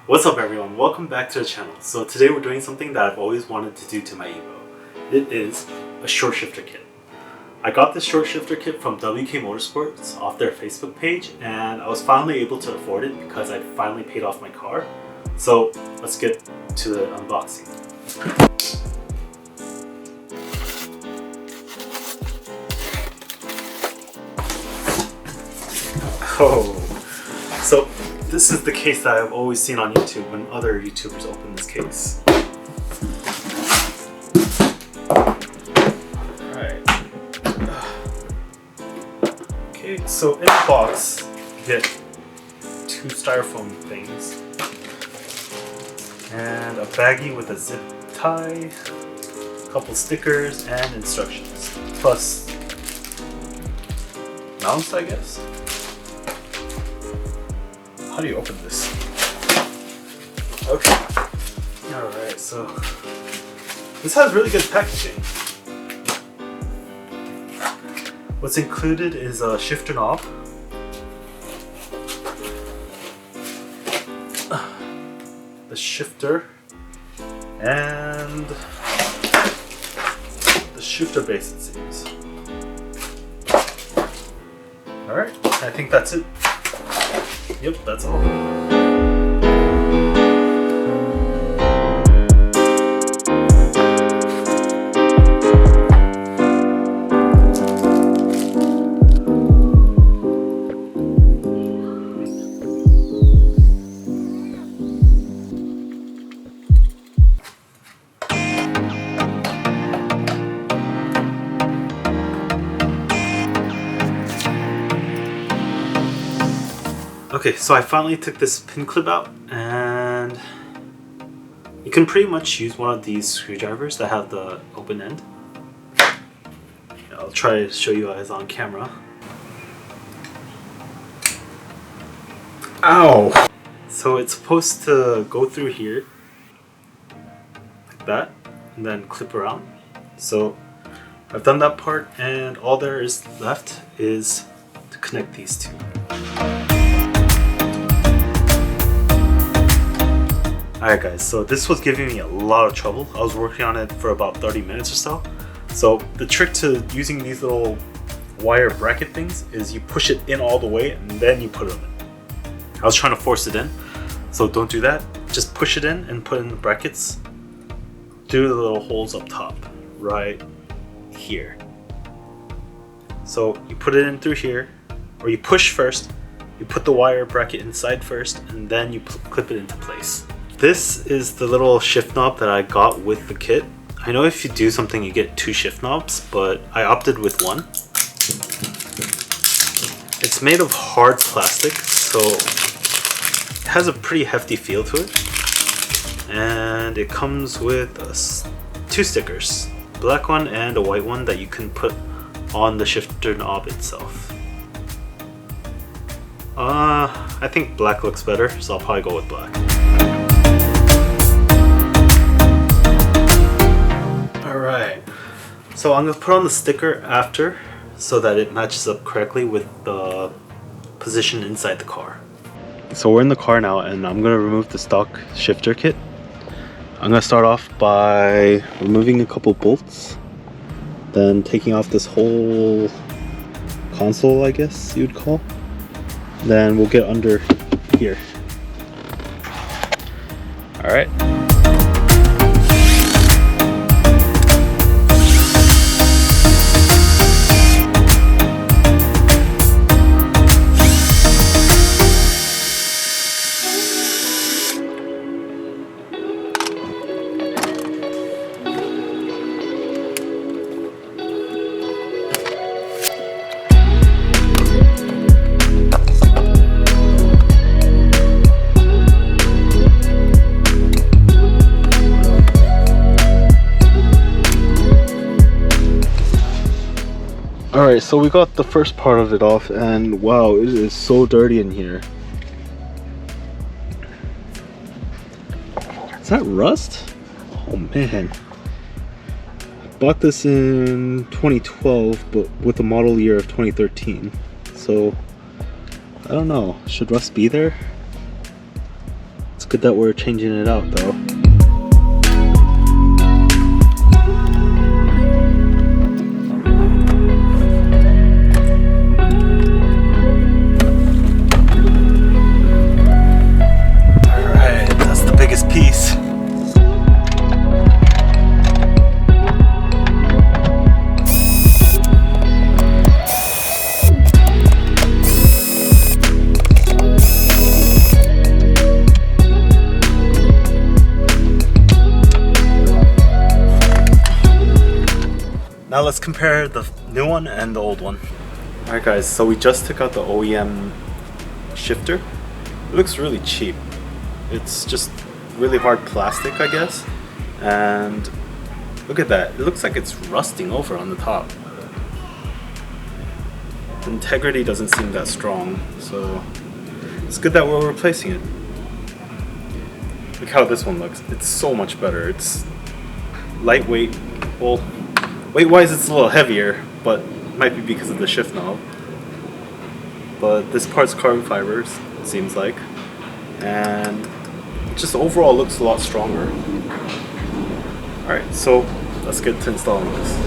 What's up everyone, welcome back to the channel. So today we're doing something that I've always wanted to do to my Evo. It is a short shifter kit. I got this short shifter kit from WK Motorsports off their Facebook page, and I was finally able to afford it because I finally paid off my car. So let's get to the unboxing. Oh, so this is the case that I've always seen on YouTube when other YouTubers open this case. Alright. Okay, so in the box you get two styrofoam things and a baggie with a zip tie, a couple stickers, and instructions. Plus mounts, I guess? How do you open this? Okay. Alright, so this has really good packaging. What's included is a shifter knob, the shifter, and the shifter base, it seems. Alright, I think that's it. Yep, that's all. Okay, so I finally took this pin clip out, and you can pretty much use one of these screwdrivers that have the open end. I'll try to show you guys on camera. Ow! So it's supposed to go through here, like that, and then clip around. So I've done that part, and all there is left is to connect these two. Alright guys, so this was giving me a lot of trouble. I was working on it for about 30 minutes or so. So the trick to using these little wire bracket things is you push it in all the way and then you put them in. I was trying to force it in, so don't do that. Just push it in and put in the brackets through the little holes up top, right here. So you put it in through here, or you push first, you put the wire bracket inside first, and then you clip it into place. This is the little shift knob that I got with the kit. I know if you do something you get two shift knobs, but I opted with one. It's made of hard plastic, so it has a pretty hefty feel to it. And it comes with two stickers, a black one and a white one that you can put on the shifter knob itself. I think black looks better, so I'll probably go with black. Alright, so I'm going to put on the sticker after so that it matches up correctly with the position inside the car. So we're in the car now, and I'm going to remove the stock shifter kit. I'm going to start off by removing a couple bolts, then taking off this whole console, I guess you'd call. Then we'll get under here. Alright. Alright, so we got the first part of it off, and wow, it is so dirty in here. Is that rust? Oh man. Bought this in 2012, but with the model year of 2013. So, I don't know. Should rust be there? It's Good that we're changing it out though. Alright, that's the biggest piece. Now let's compare the new one and the old one. Alright guys, so we just took out the OEM shifter. It looks really cheap. It's just really hard plastic, I guess. And look at that, it looks like it's rusting over on the top. The integrity doesn't seem that strong, so it's good that we're replacing it. Look how this one looks. It's so much better. It's lightweight. Well, weight-wise, it's a little heavier, but it might be because of the shift knob. But this part's carbon fibers, it seems like, and it just overall looks a lot stronger. Alright, so let's get to installing this.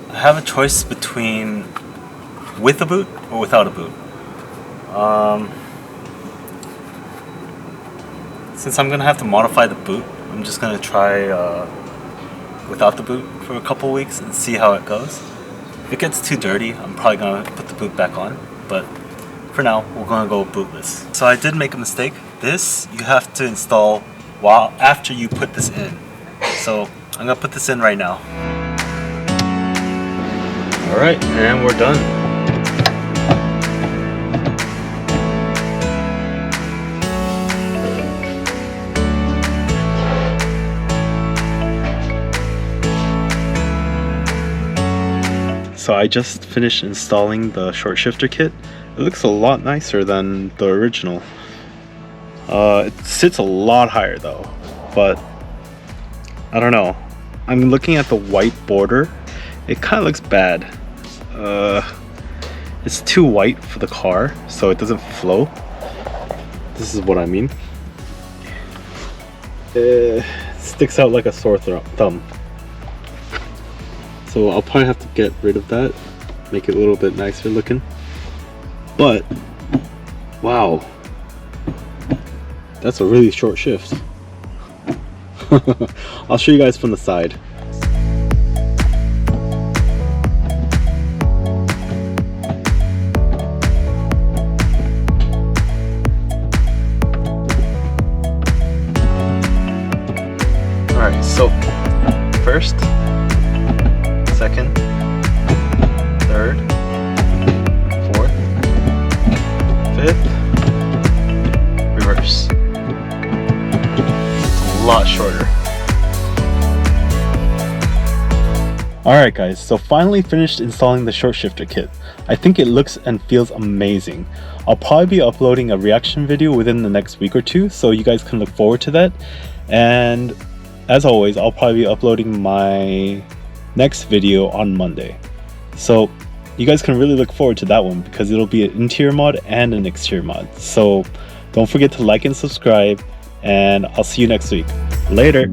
I have a choice between with a boot or without a boot. Since I'm gonna have to modify the boot, I'm just gonna try without the boot for a couple weeks and see how it goes. If it gets too dirty, I'm probably gonna put the boot back on, but for now we're gonna go bootless. So I did make a mistake. This you have to install after you put this in. So I'm gonna put this in right now. Alright, and we're done. So I just finished installing the short shifter kit. It looks a lot nicer than the original. It sits a lot higher though, but I don't know. I'm looking at the white border. It kind of looks bad. It's too white for the car, so it doesn't flow. This is what I mean. It sticks out like a sore thumb. So I'll probably have to get rid of that, make it a little bit nicer looking. But, wow. That's a really short shift. I'll show you guys from the side. Alright, so first, second, third, fourth, fifth, reverse. It's a lot shorter. Alright guys, so finally finished installing the short shifter kit. I think it looks and feels amazing. I'll probably be uploading a reaction video within the next week or two, so you guys can look forward to that. And as always, I'll probably be uploading my next video on Monday. So you guys can really look forward to that one because it'll be an interior mod and an exterior mod. So don't forget to like and subscribe, and I'll see you next week. Later!